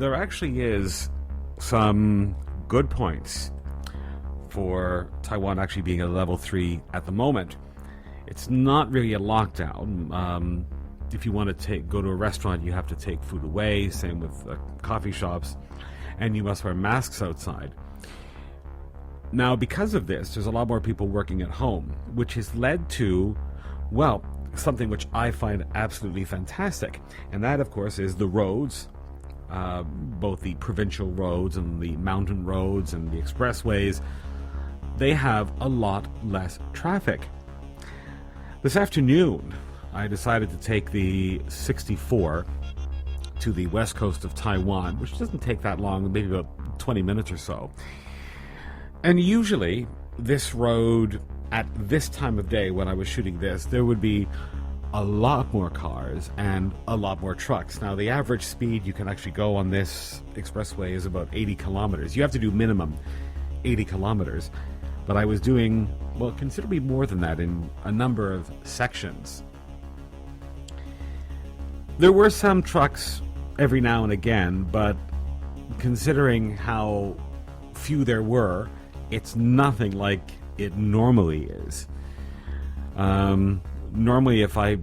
there actually is some good points for Taiwan actually being a level 3 at the moment. It's not really a lockdown. If you want to go to a restaurant, you have to take food away, same with coffee shops, and you must wear masks outside. Now, because of this, there's a lot more people working at home, which has led to, well, something which I find absolutely fantastic, and that, of course, is the roads, both the provincial roads and the mountain roads and the expressways. They have a lot less traffic. This afternoon, I decided to take the 64 to the west coast of Taiwan, which doesn't take that long, maybe about 20 minutes or so. And usually, this road, at this time of day when I was shooting this, there would be a lot more cars and a lot more trucks. Now, the average speed you can actually go on this expressway is about 80 kilometers. You have to do minimum 80 kilometers. But I was doing, well, considerably more than that in a number of sections. There were some trucks every now and again, but considering how few there were, it's nothing like it normally is. Normally, if I,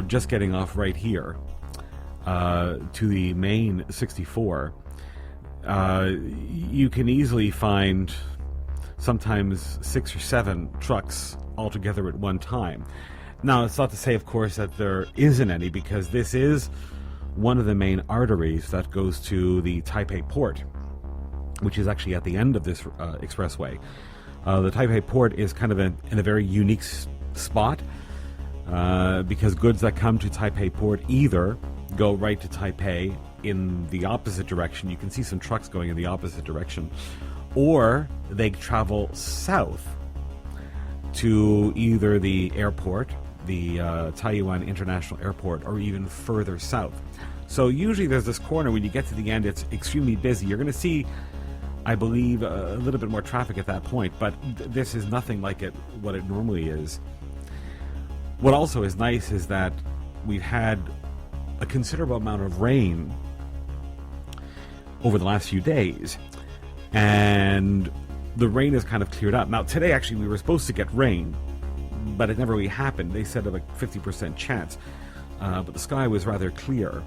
just getting off right here to the main 64, you can easily find sometimes 6 or 7 trucks altogether at one time. Now, it's not to say, of course, that there isn't any, because this is one of the main arteries that goes to the Taipei port, which is actually at the end of this expressway. The Taipei port is kind of in a very unique spot, because goods that come to Taipei port either go right to Taipei in the opposite direction. You can see some trucks going in the opposite direction, or they travel south to either the airport, the Taiyuan International Airport, or even further south. So usually there's this corner, when you get to the end, it's extremely busy. You're going to see, I believe, a little bit more traffic at that point, but this is nothing like what it normally is. What also is nice is that we've had a considerable amount of rain over the last few days, and the rain has kind of cleared up. Now, today, actually, we were supposed to get rain, but it never really happened. They said of a 50% chance, but the sky was rather clear.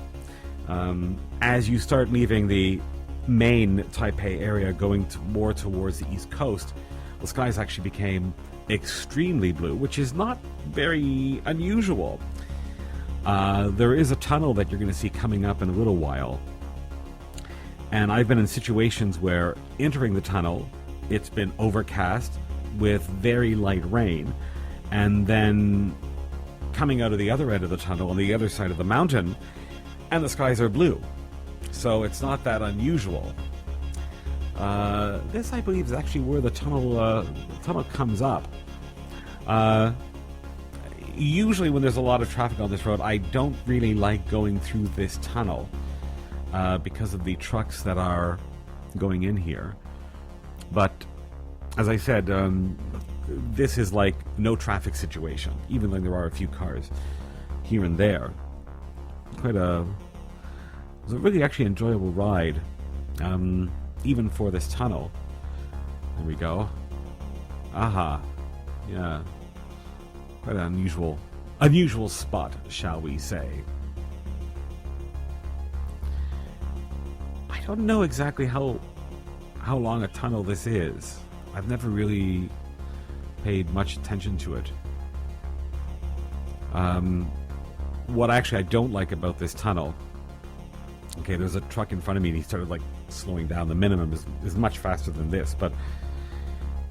As you start leaving the main Taipei area, going more towards the east coast, the skies actually became extremely blue, which is not very unusual. There is a tunnel that you're going to see coming up in a little while. And I've been in situations where entering the tunnel, it's been overcast with very light rain, and then coming out of the other end of the tunnel on the other side of the mountain, and the skies are blue. So it's not that unusual. This, I believe, is actually where the tunnel comes up. Usually when there's a lot of traffic on this road, I don't really like going through this tunnel because of the trucks that are going in here. But as I said, this is like no traffic situation, even though there are a few cars here and there. It was a really actually enjoyable ride, even for this tunnel. There we go. Aha. Yeah. Quite an unusual spot, shall we say. I don't know exactly how long a tunnel this is. I've never really paid much attention to it. What actually I don't like about this tunnel, okay, there's a truck in front of me and he started like slowing down. The minimum is much faster than this, but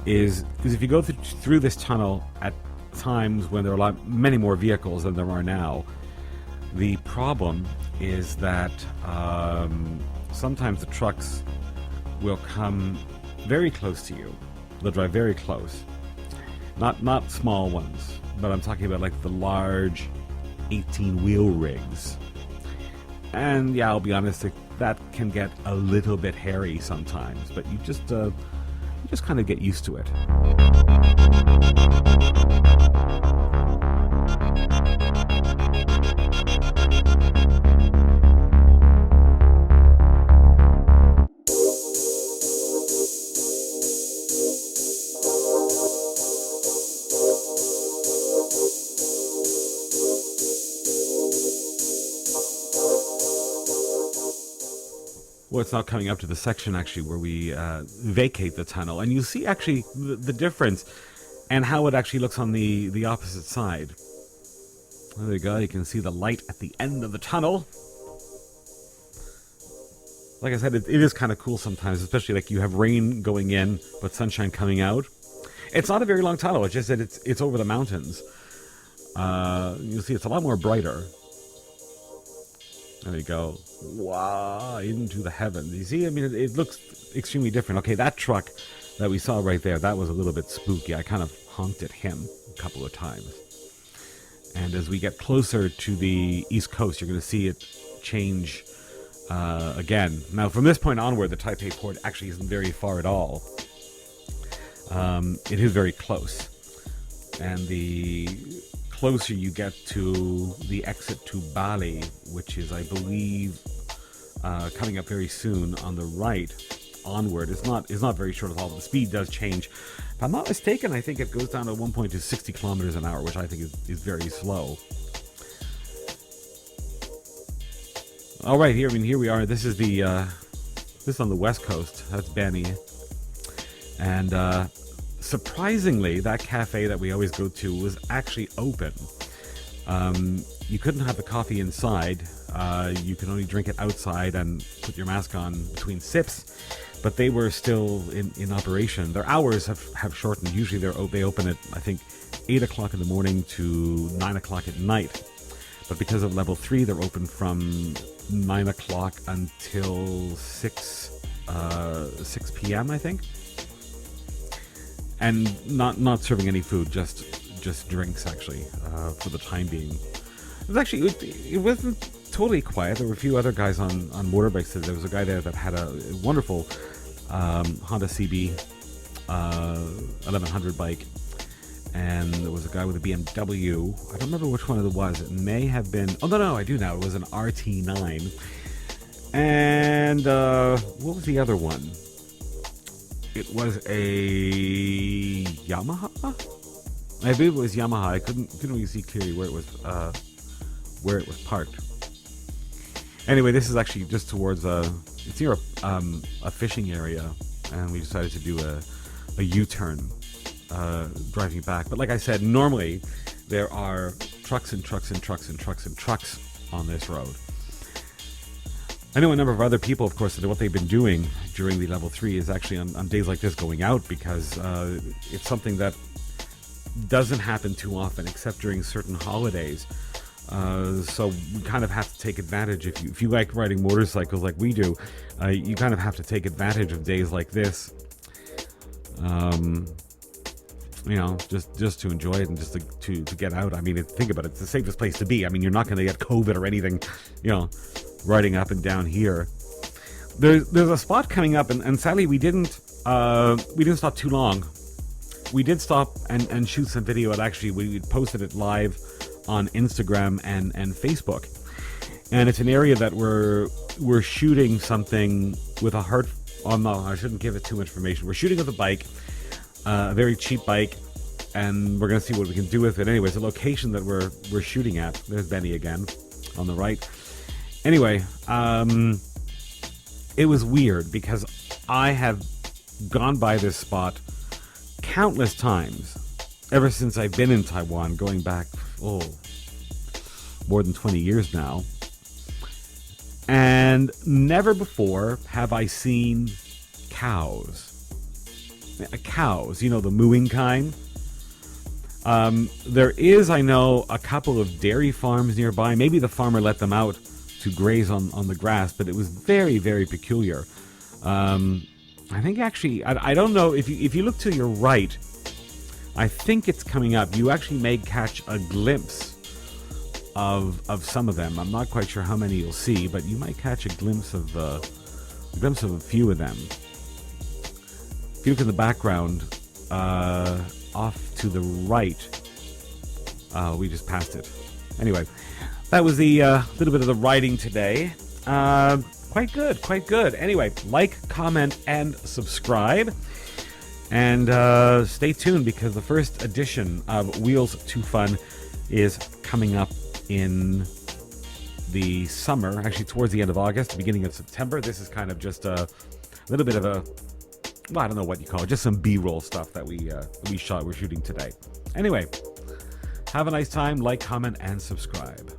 is if you go through this tunnel at times when there are many more vehicles than there are now, the problem is that sometimes the trucks will come very close to you. They'll drive very close. Not small ones, but I'm talking about like the large 18-wheel rigs. And yeah, I'll be honest, that can get a little bit hairy sometimes, but you just kind of get used to it. Well, it's not coming up to the section actually where we vacate the tunnel, and you see actually the difference and how it actually looks on the opposite side. There you go. You can see the light at the end of the tunnel. Like I said, it is kind of cool sometimes, especially like you have rain going in but sunshine coming out. It's not a very long tunnel. It's just that it's over the mountains. You'll see it's a lot more brighter. There you go. Wow, into the heavens. You see, I mean, it looks extremely different. Okay, that truck that we saw right there, that was a little bit spooky. I kind of honked at him a couple of times. And as we get closer to the East Coast, you're going to see it change again. Now, from this point onward, the Taipei port actually isn't very far at all. It is very close. And the closer you get to the exit to Bali, which is, I believe, coming up very soon on the right onward, it's not very short at all. The speed does change. If I'm not mistaken, I think it goes down at one point to 60 kilometers an hour, which I think is very slow. All right, here we are. This is this is on the west coast. That's Benny, and surprisingly, that cafe that we always go to was actually open. You couldn't have the coffee inside. You can only drink it outside and put your mask on between sips. But they were still in operation. Their hours have shortened. Usually they open at, I think, 8 o'clock in the morning to 9 o'clock at night. But because of level 3, they're open from 9 o'clock until 6 p.m., I think. And not serving any food, just drinks, actually, for the time being. It was actually, it wasn't totally quiet. There were a few other guys on motorbikes. There was a guy there that had a wonderful Honda CB 1100 bike. And there was a guy with a BMW. I don't remember which one it was. It may have been... Oh, no, I do now. It was an RT9. And what was the other one? It was a Yamaha? I believe it was Yamaha. I couldn't really see clearly where it was parked. Anyway, this is actually just towards it's near a fishing area, and we decided to do a U-turn driving back. But like I said, normally there are trucks and trucks and trucks and trucks and trucks on this road. I know a number of other people, of course, that what they've been doing during the level 3 is actually on days like this going out, because it's something that doesn't happen too often except during certain holidays. So we kind of have to take advantage. If you like riding motorcycles like we do, you kind of have to take advantage of days like this. Just to enjoy it and just to get out. I mean, think about it. It's the safest place to be. I mean, you're not going to get COVID or anything, riding up and down here. There's a spot coming up, and sadly we didn't stop too long. We did stop and shoot some video. And actually, we posted it live on Instagram and Facebook. And it's an area that we're shooting something with a heart. Oh no, I shouldn't give it too much information. We're shooting with a bike, a very cheap bike, and we're gonna see what we can do with it. Anyways, the location that we're shooting at. There's Benny again on the right. Anyway, it was weird because I have gone by this spot countless times ever since I've been in Taiwan, going back more than 20 years now. And never before have I seen cows. Cows, the mooing kind. There is, I know, a couple of dairy farms nearby. Maybe the farmer let them out to graze on the grass, but it was very, very peculiar. I think actually, I don't know, if you look to your right, I think it's coming up. You actually may catch a glimpse of some of them. I'm not quite sure how many you'll see, but you might catch a glimpse of a few of them. If you look in the background, off to the right, we just passed it. Anyway, that was the little bit of the riding today. Quite good. Anyway, like, comment, and subscribe. And stay tuned, because the first edition of Wheels to Fun is coming up in the summer, actually towards the end of August, the beginning of September. This is kind of just a little bit of a, well, I don't know what you call it, just some B-roll stuff that we're shooting today. Anyway, have a nice time. Like, comment, and subscribe.